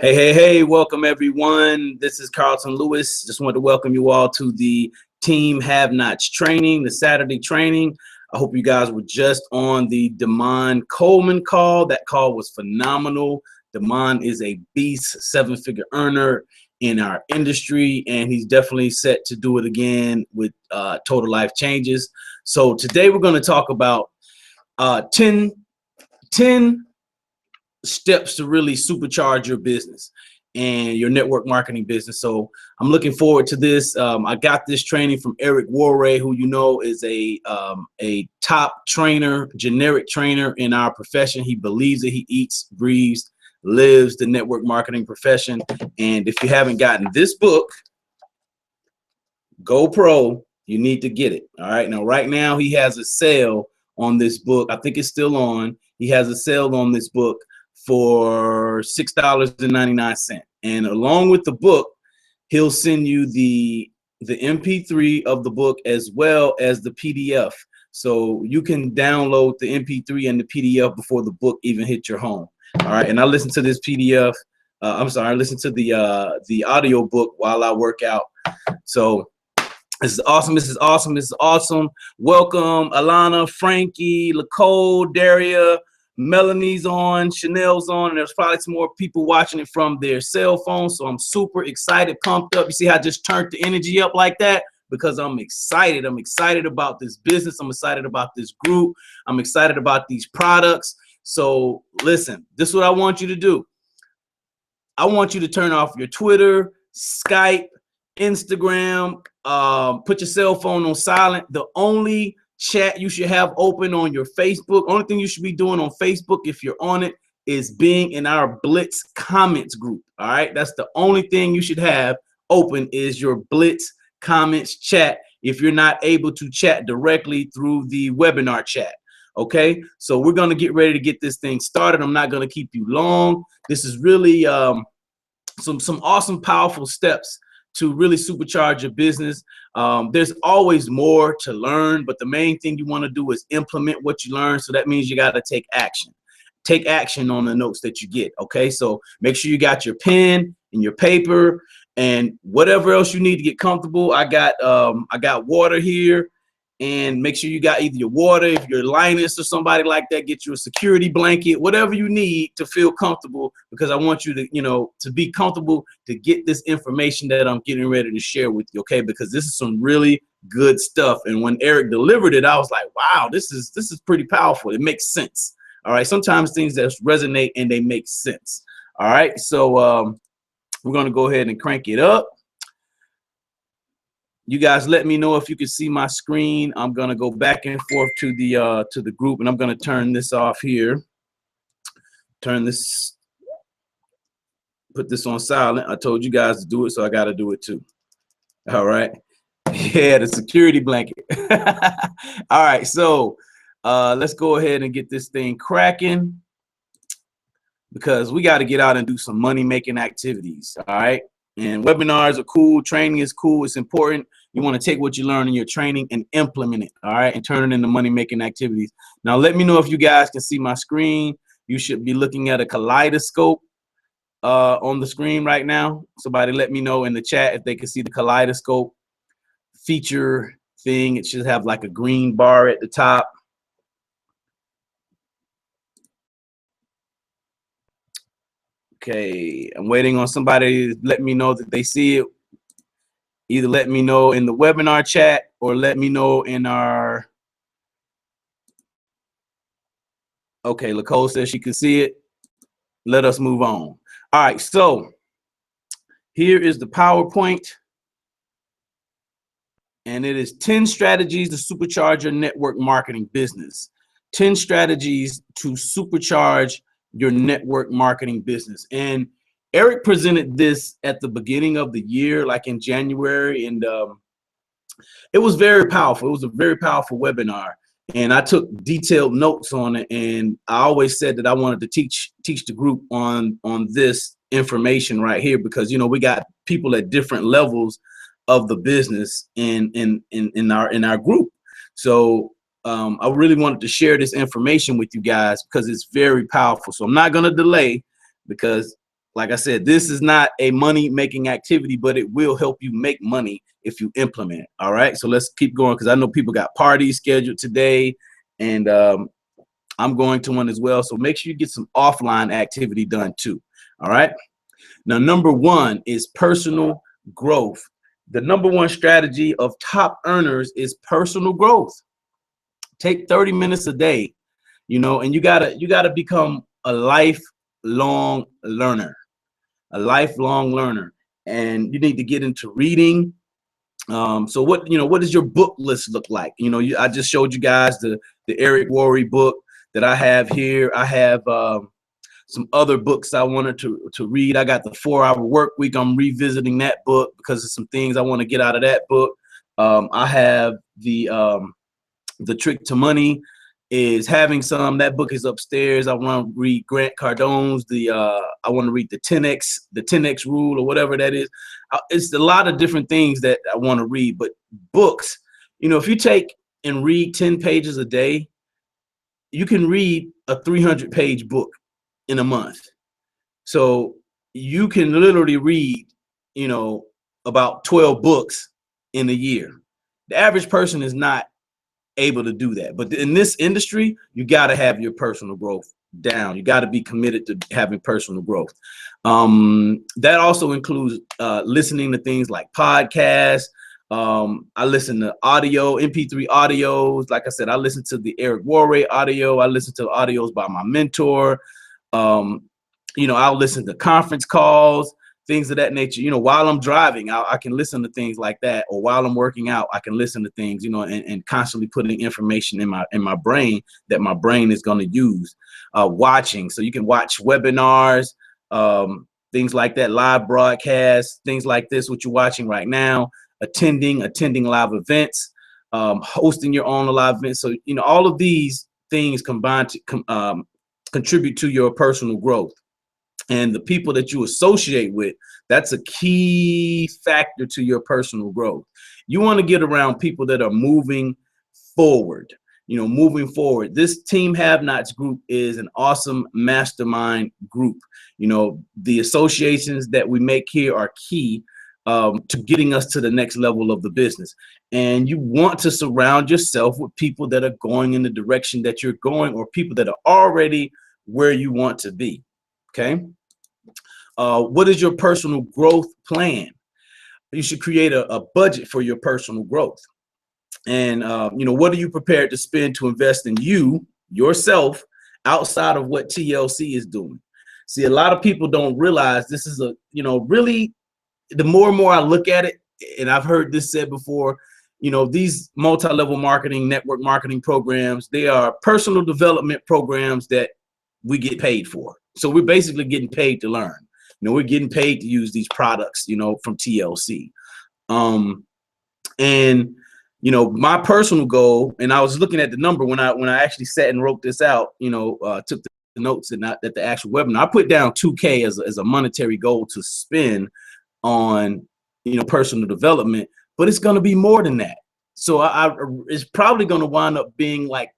Hey, welcome everyone. This is Carlton Lewis. Just want to welcome you all to the Team HaveKnot's training, the Saturday training. I hope you guys were just on the Damon Coleman call. That call was phenomenal. Damon is a beast, seven-figure earner in our industry, and he's definitely set to do it again with total life changes. So today we're going to talk about 10 steps to really supercharge your business and your network marketing business. So I'm looking forward to this. I got this training from Eric Warray, who you know is a top trainer, generic trainer in our profession. He believes that he eats, breathes, lives the network marketing profession. And if you haven't gotten this book, Go Pro, you need to get it. All right. Now, right now he has a sale on this book. I think it's still on. He has a sale on this book for $6.99, and along with the book he'll send you the MP3 of the book as well as the PDF, so you can download the MP3 and the PDF before the book even hit your home. All right, and I listen to this PDF. I listen to the audio book while I work out. So this is awesome. This is awesome. This is awesome. Welcome, Alana, Frankie, Lacole, Daria. Melanie's on, Chanel's on, and there's probably some more people watching it from their cell phone. So I'm super excited, pumped up. You see how I just turned the energy up like that? Because I'm excited. I'm excited about this business. I'm excited about this group. I'm excited about these products. So listen, this is what I want you to do. I want you to turn off your Twitter, Skype, Instagram, put your cell phone on silent. The only chat you should have open on your Facebook, only thing you should be doing on Facebook if you're on it is being in our Blitz comments group. All right, that's the only thing you should have open is your Blitz comments chat if you're not able to chat directly through the webinar chat. Okay, so we're going to get ready to get this thing started. I'm not going to keep you long. This is really some awesome, powerful steps to really supercharge your business. There's always more to learn, but the main thing you want to do is implement what you learn. So that means you got to take action. Take action on the notes that you get. Okay, so make sure you got your pen and your paper and whatever else you need to get comfortable. I got water here, and make sure you got either your water, if you're Linus or somebody like that, get you a security blanket, whatever you need to feel comfortable, because I want you to, to be comfortable to get this information that I'm getting ready to share with you, okay? Because this is some really good stuff. And when Eric delivered it, I was like, wow, this is pretty powerful. It makes sense. All right, sometimes things that resonate and they make sense. All right, so we're gonna go ahead and crank it up. You guys let me know if you can see my screen. I'm gonna go back and forth to the group, and I'm gonna turn this off here. Turn this, put this on silent. I told you guys to do it, so I gotta do it too. All right. Yeah, the security blanket. All right, so let's go ahead and get this thing cracking, because we got to get out and do some money-making activities. All right. And webinars are cool. Training is cool. It's important. You want to take what you learn in your training and implement it, all right, and turn it into money-making activities. Now, let me know if you guys can see my screen. You should be looking at a kaleidoscope on the screen right now. Somebody let me know in the chat if they can see the kaleidoscope feature thing. It should have like a green bar at the top. Okay, I'm waiting on somebody to let me know that they see it. Either let me know in the webinar chat or let me know in our. Okay, Lacole says she can see it. Let us move on. All right, so here is the PowerPoint, and it is 10 strategies to supercharge your network marketing business. 10 strategies to supercharge your network marketing business. And Eric presented this at the beginning of the year, like in January, and it was very powerful. It was a very powerful webinar, and I took detailed notes on it. And I always said that I wanted to teach the group on this information right here, because we got people at different levels of the business in our group. So I really wanted to share this information with you guys because it's very powerful. So I'm not going to delay, because like I said, this is not a money making activity, but it will help you make money if you implement it. All right. So let's keep going, because I know people got parties scheduled today, and I'm going to one as well. So make sure you get some offline activity done too. All right. Now, number one is personal growth. The number one strategy of top earners is personal growth. Take 30 minutes a day, and you gotta become a lifelong learner, and you need to get into reading. So what does your book list look like? I just showed you guys the Eric Worre book that I have here. I have some other books I wanted to read. I got the 4-Hour Work Week. I'm revisiting that book because of some things I want to get out of that book. I have the Trick to Money is having some. That book is upstairs. I want to read Grant Cardone's I want to read the 10X rule, or whatever that is. It's a lot of different things that I want to read, but books, if you take and read 10 pages a day, you can read a 300-page book in a month. So you can literally read, about 12 books in a year. The average person is not able to do that. But in this industry, you got to have your personal growth down. You got to be committed to having personal growth. That also includes listening to things like podcasts. I listen to audio, MP3 audios. Like I said, I listen to the Eric Worre audio. I listen to audios by my mentor. I'll listen to conference calls, things of that nature. While I'm driving, I can listen to things like that, or while I'm working out, I can listen to things, and constantly putting information in my brain that my brain is going to use. Watching, so you can watch webinars, things like that, live broadcasts, things like this, what you're watching right now, attending live events, hosting your own live events. So, all of these things combine to contribute to your personal growth. And the people that you associate with, that's a key factor to your personal growth. You want to get around people that are moving forward. This Team HaveKnots group is an awesome mastermind group. The associations that we make here are key to getting us to the next level of the business. And you want to surround yourself with people that are going in the direction that you're going, or people that are already where you want to be. Okay. What is your personal growth plan? You should create a budget for your personal growth. And, what are you prepared to spend to invest in yourself, outside of what TLC is doing? See, a lot of people don't realize this is really, the more and more I look at it, and I've heard this said before, these multi-level marketing, network marketing programs, they are personal development programs that we get paid for. So we're basically getting paid to learn. We're getting paid to use these products, from TLC. And my personal goal, and I was looking at the number when I actually sat and wrote this out, took the notes and not at the actual webinar, I put down 2K as a monetary goal to spend on, personal development, but it's going to be more than that. So it's probably going to wind up being like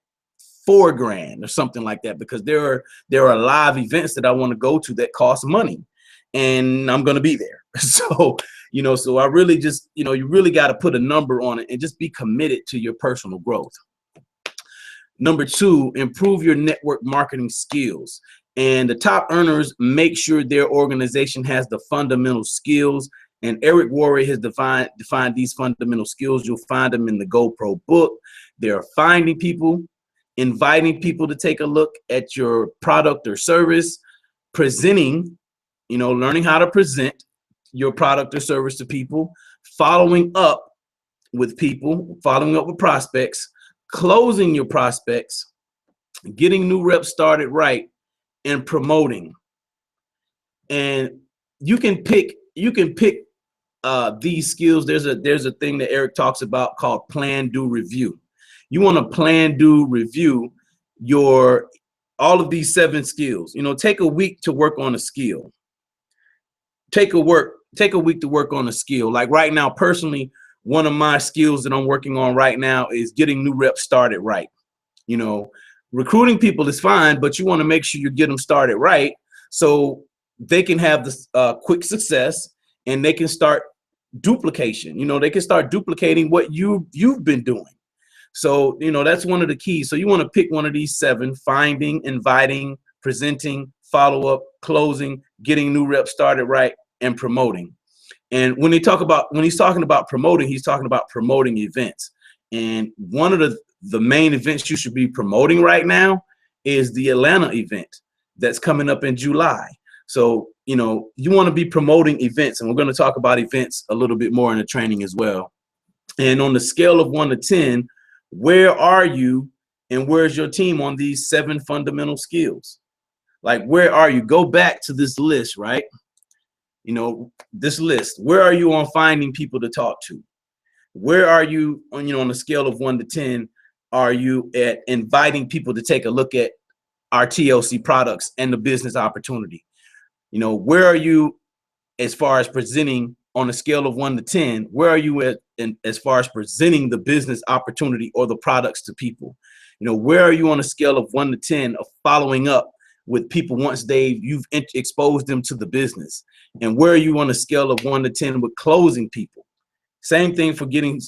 $4,000 or something like that, because there are live events that I want to go to that cost money, and I'm going to be there. So, so I really just, you really got to put a number on it and just be committed to your personal growth. Number two, improve your network marketing skills. And the top earners make sure their organization has the fundamental skills. And Eric Worre has defined these fundamental skills. You'll find them in the GoPro book. They're finding people, inviting people to take a look at your product or service, presenting, learning how to present your product or service to people, following up with people, following up with prospects, closing your prospects, getting new reps started right, and promoting. And you can pick these skills. There's a thing that Eric talks about called plan, do, review. You want to plan, do, review all of these 7 skills. Take a week to work on a skill. Take a week to work on a skill. Like right now, personally, one of my skills that I'm working on right now is getting new reps started right. Recruiting people is fine, but you want to make sure you get them started right. So they can have this quick success, and they can start duplication. You know, they can start duplicating what you've been doing. So, you know, that's one of the keys. So you want to pick one of these 7: finding, inviting, presenting, follow up, closing, getting new reps started right, and promoting. And when he's talking about promoting, he's talking about promoting events. And one of the main events you should be promoting right now is the Atlanta event that's coming up in July. So, you know, you want to be promoting events, and we're going to talk about events a little bit more in the training as well. And on the scale of 1 to 10, where are you and where's your team on these 7 fundamental skills? Like, where are you? Go back to this list, right? You know, this list. Where are you on finding people to talk to? Where are you on, you know, on a scale of 1 to 10? Are you at inviting people to take a look at our TLC products and the business opportunity? You know, where are you as far as presenting on a scale of 1 to 10? Where are you at as far as presenting the business opportunity or the products to people? You know, where are you on a scale of 1 to 10 of following up with people once you've exposed them to the business? And where are you on a scale of 1 to 10 with closing people? Same thing for getting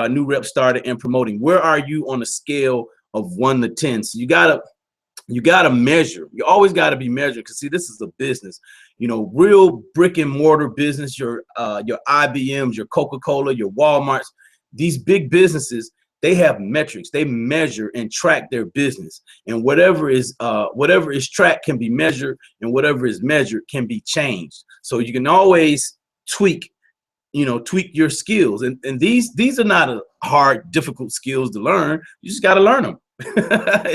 new reps started and promoting. Where are you on a scale of 1 to 10? So you gotta measure. You always gotta be measured, because see, this is a business. You know, real brick and mortar business, your IBMs, your Coca-Cola, your Walmarts, these big businesses, they have metrics. They measure and track their business. And whatever is tracked can be measured, and whatever is measured can be changed. So you can always tweak your skills. And these are not hard, difficult skills to learn. You just got to learn them.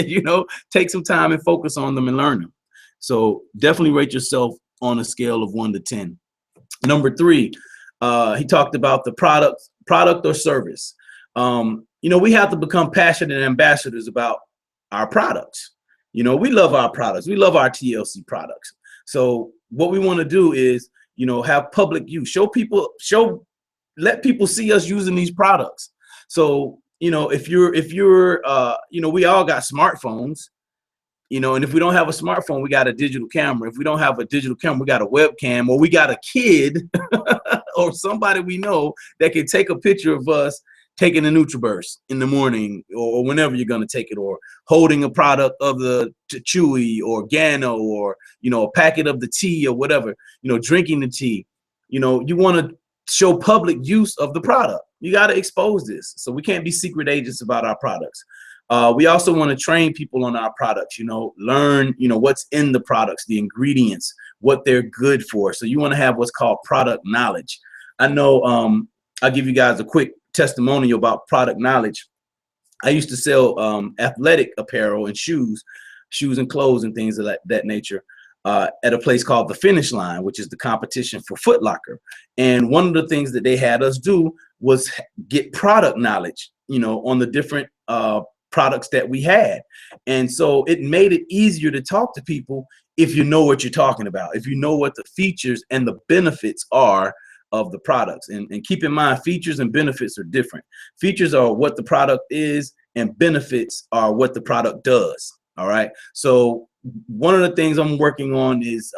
You know, take some time and focus on them and learn them. So definitely rate yourself on a scale of 1 to 10. Number 3, he talked about the product or service. You know, we have to become passionate ambassadors about our products. You know, we love our products. We love our TLC products. So what we want to do is, you know, have public use, let people see us using these products. So, you know, if you're you know, we all got smartphones, you know, and if we don't have a smartphone, we got a digital camera. If we don't have a digital camera, we got a webcam, or we got a kid or somebody we know that can take a picture of us taking a NutriBurst in the morning, or whenever you're going to take it, or holding a product of the Chewy or Gano, or, you know, a packet of the tea or whatever, you know, drinking the tea. You know, you want to show public use of the product. You got to expose this. So we can't be secret agents about our products. We also want to train people on our products, you know, learn, you know, what's in the products, the ingredients, what they're good for. So you want to have what's called product knowledge. I know, I'll give you guys a quick testimonial about product knowledge. I used to sell athletic apparel and shoes and clothes and things of that nature at a place called The Finish Line, which is the competition for Foot Locker. And one of the things that they had us do was get product knowledge, you know, on the different products that we had. And so it made it easier to talk to people if you know what you're talking about, if you know what the features and the benefits are of the products. And keep in mind, features and benefits are different. Features are what the product is, and benefits are what the product does. All right. So one of the things I'm working on is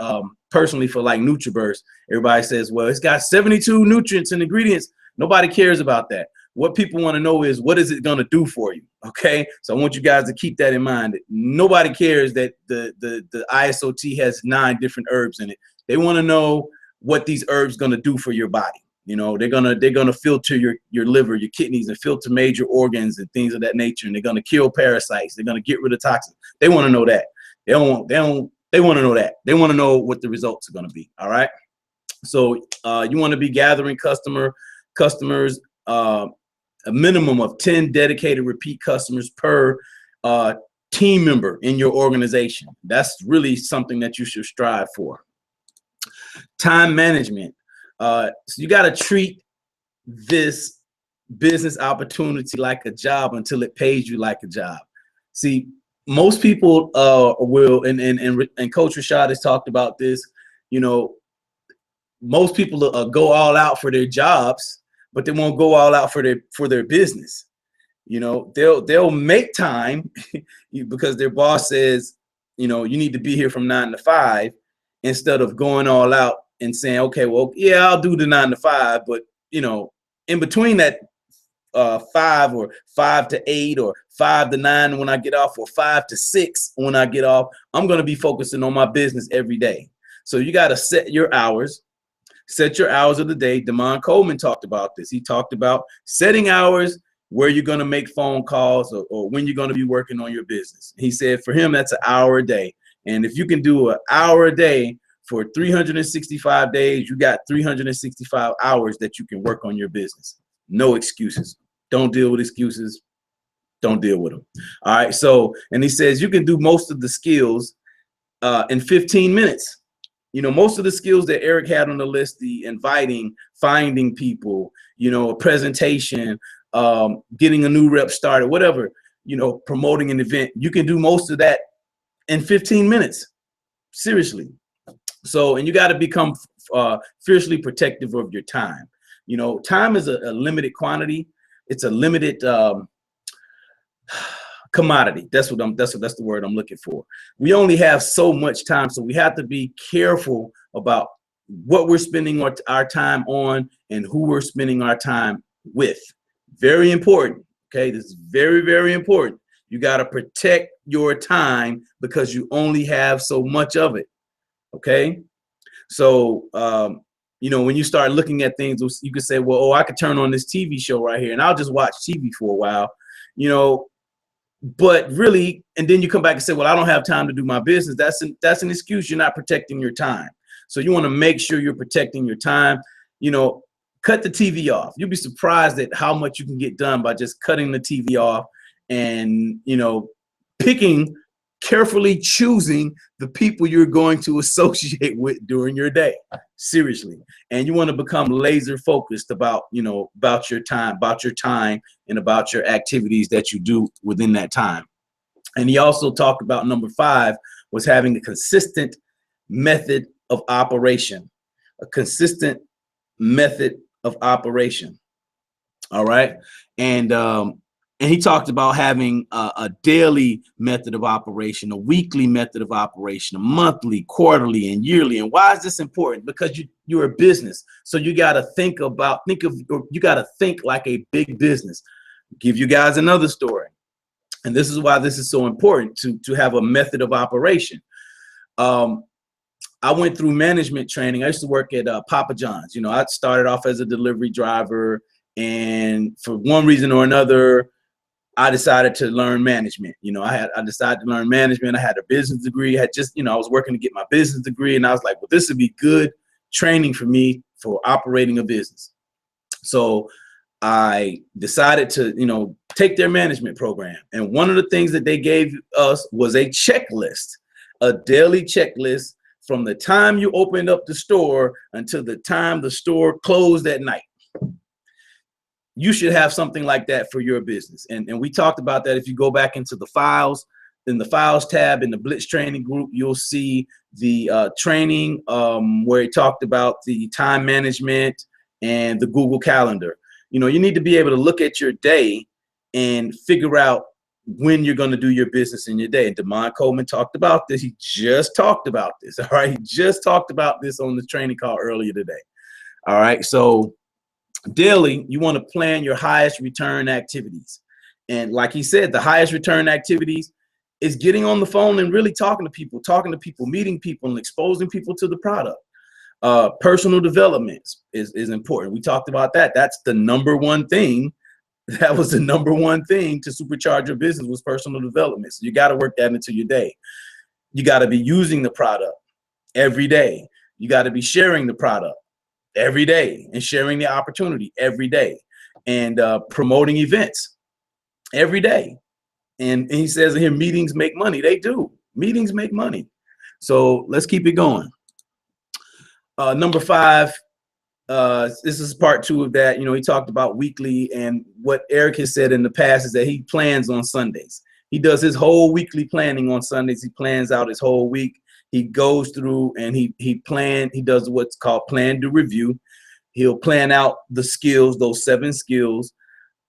personally for like NutriBurst, everybody says, well, it's got 72 nutrients and ingredients. Nobody cares about that. What people want to know is, what is it going to do for you? Okay. So I want you guys to keep that in mind. Nobody cares that the ISOT has 9 different herbs in it. They want to know what these herbs going to do for your body. You know, they're gonna filter your liver, your kidneys, and filter major organs and things of that nature. And they're gonna kill parasites. They're gonna get rid of toxins. They want to know that. They want to know that. They want to know what the results are going to be. All right. So you want to be gathering customers, a minimum of 10 dedicated repeat customers per team member in your organization. That's really something that you should strive for. Time management. So you got to treat this business opportunity like a job until it pays you like a job. See, most people will, and Coach Rashad has talked about this, you know, most people go all out for their jobs, but they won't go all out for their business. You know, they'll make time because their boss says, you know, you need to be here from 9 to 5. instead of going all out and saying, okay, well, yeah, I'll do the 9 to 5, but you know, in between that 5 or 5 to 8 or 5 to 9 when I get off, or 5 to 6 when I get off, I'm going to be focusing on my business every day. So you got to set your hours. Set your hours of the day. Damon Coleman talked about this. He talked about setting hours where you're going to make phone calls, or when you're going to be working on your business. He said for him, that's an hour a day. And if you can do an hour a day for 365 days, you got 365 hours that you can work on your business. No excuses. Don't deal with excuses. Don't deal with them. All right. So, and he says you can do most of the skills in 15 minutes. You know, most of the skills that Eric had on the list, the inviting, finding people, you know, a presentation, getting a new rep started, whatever, you know, promoting an event, you can do most of that in 15 minutes. Seriously. So, and you got to become fiercely protective of your time. You know, time is a limited quantity. It's a limited commodity. That's the word I'm looking for. We only have so much time, so we have to be careful about what we're spending our time on and who we're spending our time with. Very important. Okay, this is very, very important. You got to protect your time because you only have so much of it. Okay, so you know, when you start looking at things, you can say, well, oh, I could turn on this TV show right here and I'll just watch TV for a while, you know. But really, and then you come back and say, well, I don't have time to do my business. That's an excuse. You're not protecting your time. So you want to make sure you're protecting your time. You know, cut the TV off. You'll be surprised at how much you can get done by just cutting the TV off and, you know, carefully choosing the people you're going to associate with during your day. Seriously. And you want to become laser focused about, you know, about your time and about your activities that you do within that time. And he also talked about number 5 was having a consistent method of operation, a consistent method of operation. All right. And he talked about having a daily method of operation, a weekly method of operation, a monthly, quarterly, and yearly. And why is this important? Because you're a business. So you got to think like a big business. I'll give you guys another story. And this is why this is so important to have a method of operation. I went through management training. I used to work at Papa John's. You know, I started off as a delivery driver, and for one reason or another, I decided to learn management. You know, I decided to learn management. I had a business degree. I was working to get my business degree, and I was like, well, this would be good training for me for operating a business. So I decided to, you know, take their management program. And one of the things that they gave us was a checklist, a daily checklist from the time you opened up the store until the time the store closed at night. You should have something like that for your business. And we talked about that. If you go back into the files, in the files tab in the Blitz training group, you'll see the training where it talked about the time management and the Google Calendar. You know, you need to be able to look at your day and figure out when you're going to do your business in your day. And Damon Coleman talked about this. He just talked about this. All right. He just talked about this on the training call earlier today. All right. So daily, you want to plan your highest return activities. And like he said, the highest return activities is getting on the phone and really talking to people, meeting people, and exposing people to the product. Personal development is important. We talked about that. That's the number one thing. That was the number one thing to supercharge your business was personal development. So you got to work that into your day. You got to be using the product every day. You got to be sharing the product every day and sharing the opportunity every day, and promoting events every day. And he says here, meetings make money. They do. Meetings make money. So let's keep it going. Number 5, this is part 2 of that. You know, he talked about weekly, and what Eric has said in the past is that he plans on Sundays. He does his whole weekly planning on Sundays. He plans out his whole week. He goes through and he does what's called plan to review. He'll plan out the skills, those 7 skills,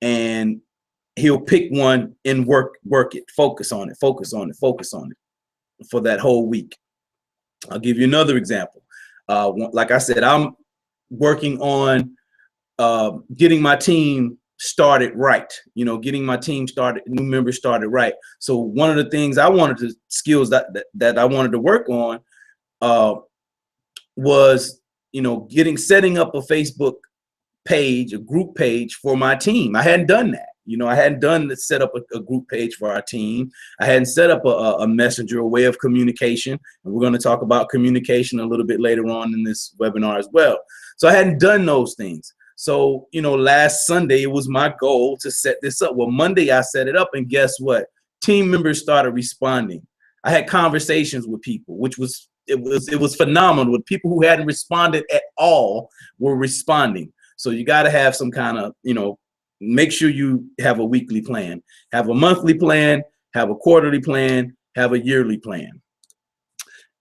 and he'll pick one and work it, focus on it for that whole week. I'll give you another example. Like I said, I'm working on getting my team started right. You know, getting my team started, new members started right. So one of the things I wanted to skills that I wanted to work on was, you know, setting up a Facebook page, a group page for my team. I hadn't done that. You know, I hadn't done set up a group page for our team. I hadn't set up a messenger, a way of communication. And we're going to talk about communication a little bit later on in this webinar as well. So I hadn't done those things. So, you know, last Sunday, it was my goal to set this up. Well, Monday, I set it up, and guess what? Team members started responding. I had conversations with people, which was, it was phenomenal. With people who hadn't responded at all were responding. So you got to have some kind of, you know, make sure you have a weekly plan, have a monthly plan, have a quarterly plan, have a yearly plan.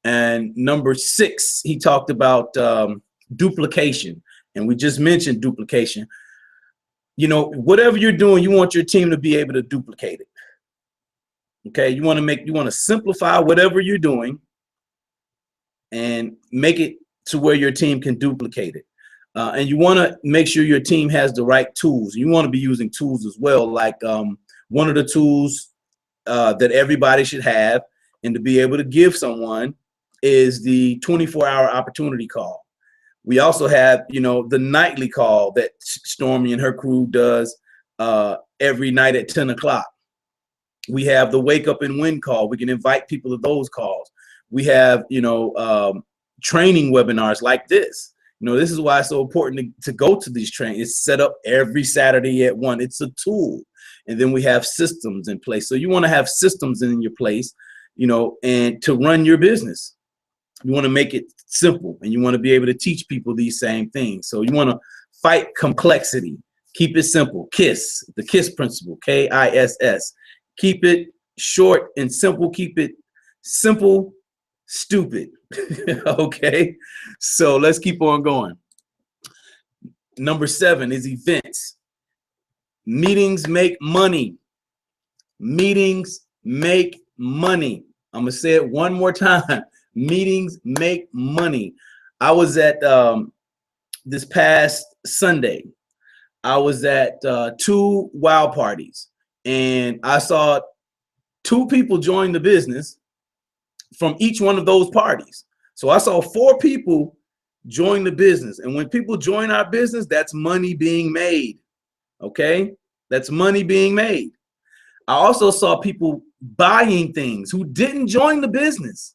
And number 6, he talked about duplication. And we just mentioned duplication. You know, whatever you're doing, you want your team to be able to duplicate it. Okay, you want to simplify whatever you're doing and make it to where your team can duplicate it. And you want to make sure your team has the right tools. You want to be using tools as well. Like one of the tools that everybody should have and to be able to give someone is the 24-hour opportunity call. We also have, you know, the nightly call that Stormy and her crew does every night at 10 o'clock. We have the wake up and win call. We can invite people to those calls. We have, you know, training webinars like this. You know, this is why it's so important to go to these trainings. It's set up every Saturday at 1. It's a tool. And then we have systems in place. So you want to have systems in your place, you know, and to run your business. You want to make it simple, and you want to be able to teach people these same things. So you want to fight complexity. Keep it simple. KISS, the KISS principle, KISS. Keep it short and simple. Keep it simple, stupid. Okay, so let's keep on going. Number 7 is events. Meetings make money. Meetings make money. I'm gonna say it one more time. Meetings make money. I was at this past Sunday, I was at 2 wow parties, and I saw 2 people join the business from each one of those parties. So I saw 4 people join the business. And when people join our business, that's money being made. Okay? That's money being made. I also saw people buying things who didn't join the business.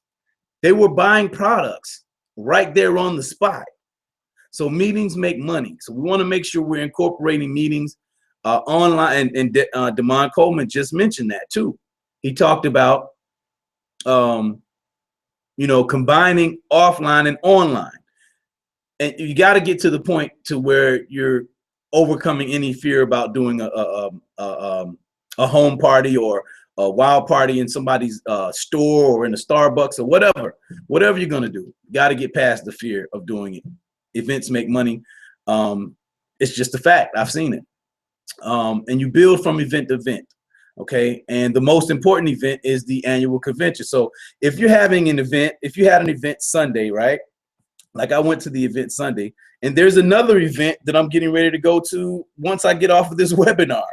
They were buying products right there on the spot. So meetings make money. So we want to make sure we're incorporating meetings online. And Damon Coleman just mentioned that too. He talked about you know, combining offline and online. And you got to get to the point to where you're overcoming any fear about doing a home party or a wild party in somebody's store or in a Starbucks or whatever you're going to do. You got to get past the fear of doing it. Events make money. It's just a fact. I've seen it. And you build from event to event. Okay, and the most important event is the annual convention. So if you're having an event, if you had an event Sunday, right? Like I went to the event Sunday, and there's another event that I'm getting ready to go to once I get off of this webinar.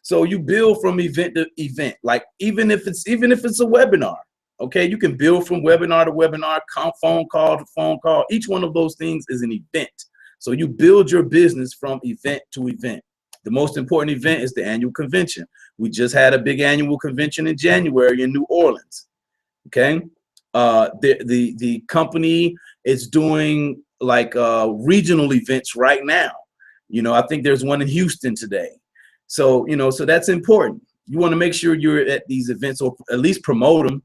So you build from event to event. Like even if it's a webinar, okay, you can build from webinar to webinar, phone call to phone call. Each one of those things is an event. So you build your business from event to event. The most important event is the annual convention. We just had a big annual convention in January in New Orleans. Okay, the company is doing like regional events right now. You know, I think there's one in Houston today. So you know, so that's important. You want to make sure you're at these events or at least promote them,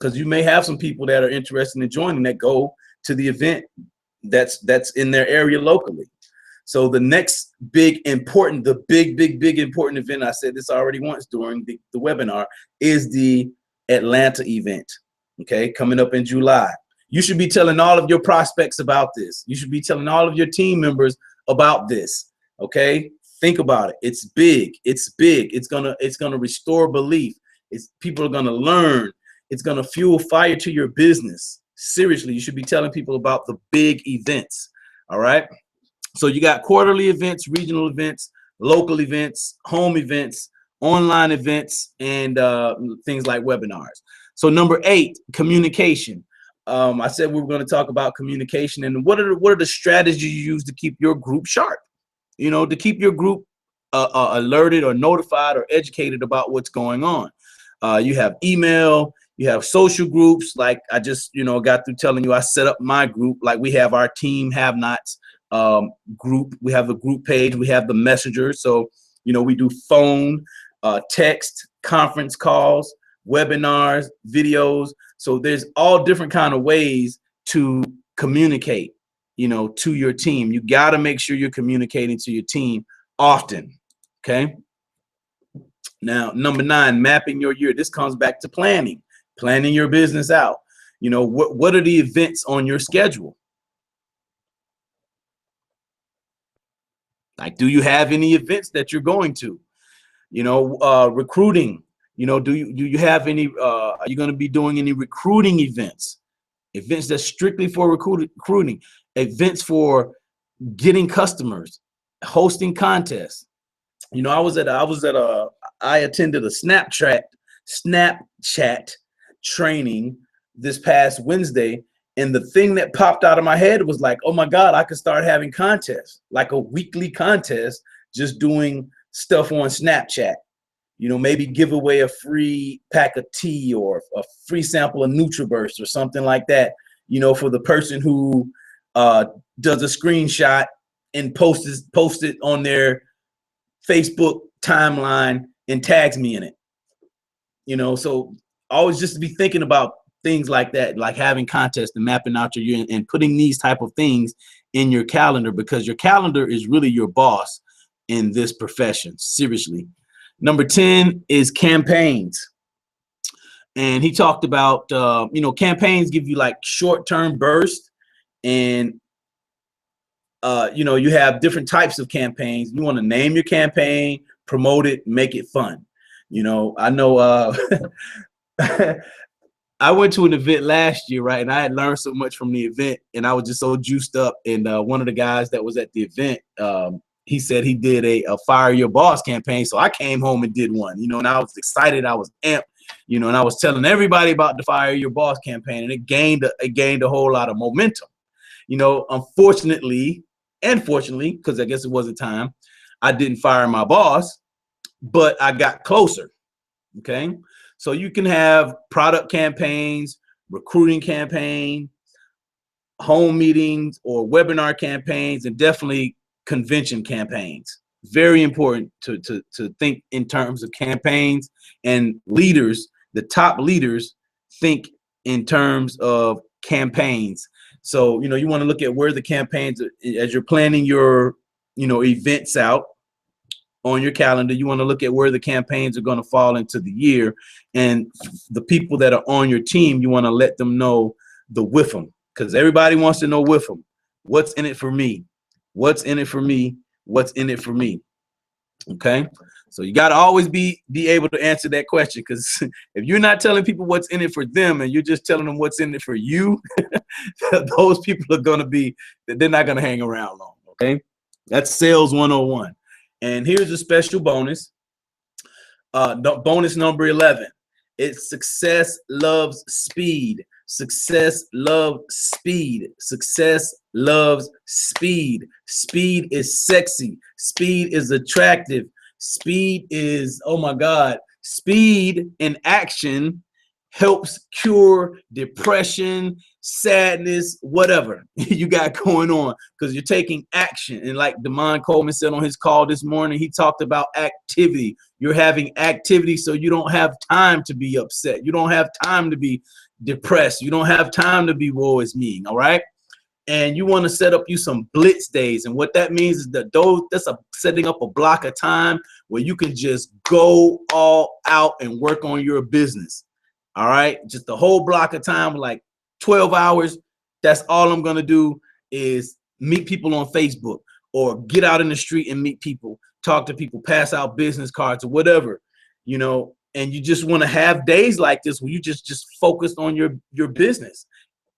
because you may have some people that are interested in joining that go to the event that's in their area locally. So the next big important, the big important event, I said this already once during the webinar, is the Atlanta event, okay, coming up in July. You should be telling all of your prospects about this. You should be telling all of your team members about this, okay? Think about it. It's big. It's big. It's gonna restore belief. People are gonna learn. It's gonna fuel fire to your business. Seriously, you should be telling people about the big events. All right. So you got quarterly events, regional events, local events, home events, online events, and things like webinars. So number 8, communication. I said we were going to talk about communication and what are the strategies you use to keep your group sharp, to keep your group alerted or notified or educated about what's going on. You have email, you have social groups. Like I just, got through telling you, I set up my group. Like we have our team HaveKnots group. We have the group page. We have the messenger. So, we do phone, text, conference calls, webinars, videos. So there's all different kind of ways to communicate, to your team. You got to make sure you're communicating to your team often. Okay. Now, number 9, mapping your year. This comes back to planning your business out. What are the events on your schedule? Like, do you have any events that you're going to? Recruiting. Do you have any? Are you going to be doing any recruiting events? Events that's strictly for recruiting. Events for getting customers, hosting contests. I attended a Snapchat training this past Wednesday, and the thing that popped out of my head was like, oh my God, I could start having contests, like a weekly contest, just doing stuff on Snapchat. Maybe give away a free pack of tea or a free sample of NutriBurst or something like that, for the person who does a screenshot and post it on their Facebook timeline and tags me in it. So always just to be thinking about things like that, like having contests and mapping out your year and putting these type of things in your calendar, because your calendar is really your boss in this profession. Seriously. Number 10 is campaigns. And he talked about, campaigns give you like short-term bursts, and you have different types of campaigns. You want to name your campaign, promote it, make it fun. I know I went to an event last year, right? And I had learned so much from the event, and I was just so juiced up. And one of the guys that was at the event, he said he did a Fire Your Boss campaign. So I came home and did one, and I was excited. I was amped, and I was telling everybody about the Fire Your Boss campaign, and it gained a whole lot of momentum. Unfortunately, and fortunately, because I guess it wasn't time, I didn't fire my boss, but I got closer. Okay. So you can have product campaigns, recruiting campaign, home meetings or webinar campaigns, and definitely convention campaigns. Very important to think in terms of campaigns, and leaders, the top leaders, think in terms of campaigns. So, you want to look at where the campaigns, as you're planning your, events out on your calendar, you want to look at where the campaigns are going to fall into the year, and the people that are on your team, you want to let them know the with them, because everybody wants to know with them, what's in it for me, what's in it for me, what's in it for me. Okay, so you got to always be able to answer that question, because if you're not telling people what's in it for them and you're just telling them what's in it for you, those people are going to be, they're not going to hang around long. Okay, that's sales 101. And here's a special bonus. Bonus number 11. It's success loves speed. Success loves speed. Success loves speed. Speed is sexy. Speed is attractive. Speed is, oh my God, speed in action helps cure depression, sadness, whatever you got going on, because you're taking action. And like Damon Coleman said on his call this morning, he talked about activity. You're having activity, so you don't have time to be upset. You don't have time to be depressed. You don't have time to be woe is me. All right. And you want to set up you some blitz days. And what that means is that that's setting up a block of time where you can just go all out and work on your business. All right. Just a whole block of time, like 12 hours. That's all I'm going to do is meet people on Facebook or get out in the street and meet people, talk to people, pass out business cards or whatever, and you just want to have days like this where you just focused on your business.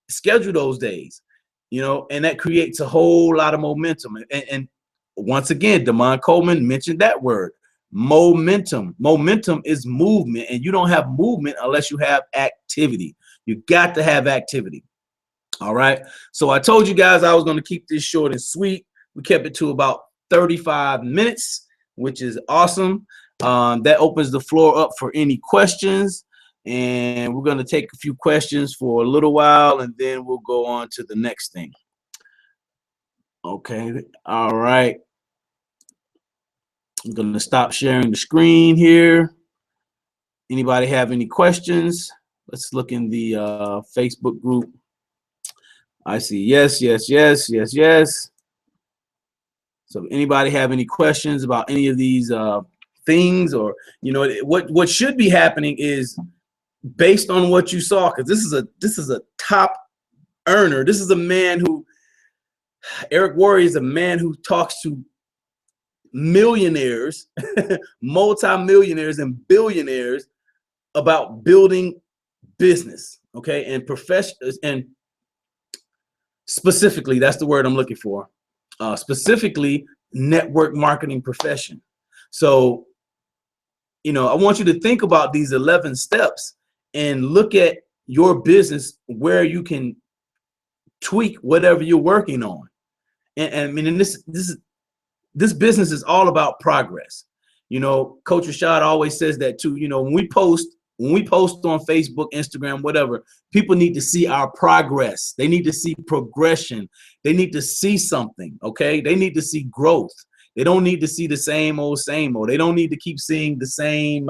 schedule those days, you know, and that creates a whole lot of momentum. And once again, Damon Coleman mentioned that word, momentum. Momentum is movement, and you don't have movement unless you have activity. You got to have activity. All right. So I told you guys I was going to keep this short and sweet. We kept it to about 35 minutes, which is awesome. That opens the floor up for any questions. And we're going to take a few questions for a little while, and then we'll go on to the next thing. Okay. All right. I'm going to stop sharing the screen here. Anybody have any questions? Let's look in the Facebook group. I see yes, yes, yes, yes, yes. So anybody have any questions about any of these things, or, you know, what should be happening is based on what you saw, because this is a top earner. This is a man who, Eric Worre is a man who talks to millionaires, multimillionaires and billionaires about building business, okay, and professionals, and specifically, that's the word I'm looking for, specifically network marketing profession. So, you know, I want you to think about these 11 steps and look at your business where you can tweak whatever you're working on. And I mean, this business is all about progress. You know, Coach Rashad always says that too. You know, when we post on Facebook, Instagram, whatever, people need to see our progress. They need to see progression. They need to see something, okay? They need to see growth. They don't need to see the same old, same old. They don't need to keep seeing the same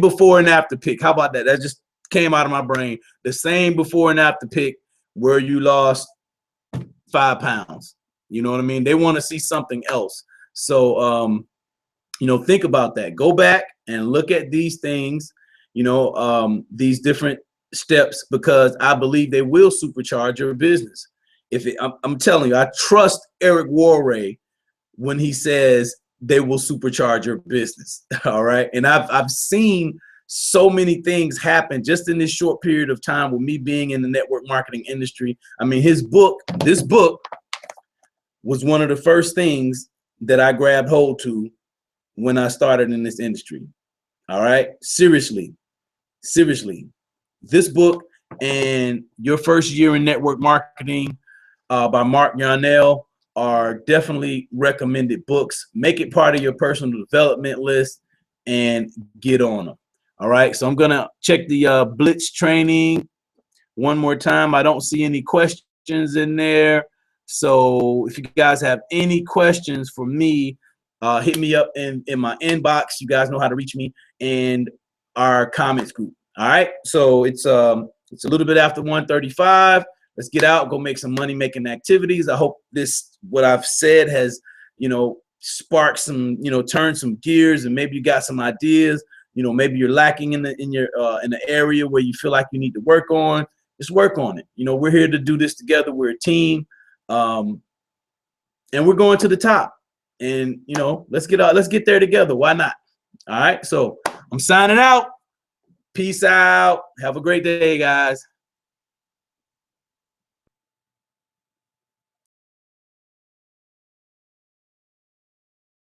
before and after pic. How about that? That just came out of my brain. The same before and after pic where you lost 5 pounds. You know what I mean? They want to see something else. So, you know, think about that. Go back and look at these things, you know, these different steps, because I believe they will supercharge your business. I'm telling you, I trust Eric Worre when he says they will supercharge your business. All right. And I've seen so many things happen just in this short period of time with me being in the network marketing industry. I mean, this book was one of the first things that I grabbed hold to when I started in this industry. All right. Seriously. This book and Your First Year in Network Marketing by Mark Yarnell are definitely recommended books. Make it part of your personal development list and get on them. All right. So I'm going to check the Blitz training one more time. I don't see any questions in there. So if you guys have any questions for me, hit me up in my inbox. You guys know how to reach me, and our comments group. All right. So it's a little bit after 1:35. Let's get out, go make some money making activities. I hope what I've said has, you know, sparked some, you know, turned some gears, and maybe you got some ideas. You know, maybe you're lacking in the area where you feel like you need to work on. Just work on it. You know, we're here to do this together. We're a team, and we're going to the top. And, you know, let's get there together. Why not? All right. So I'm signing out. Peace out. Have a great day, guys.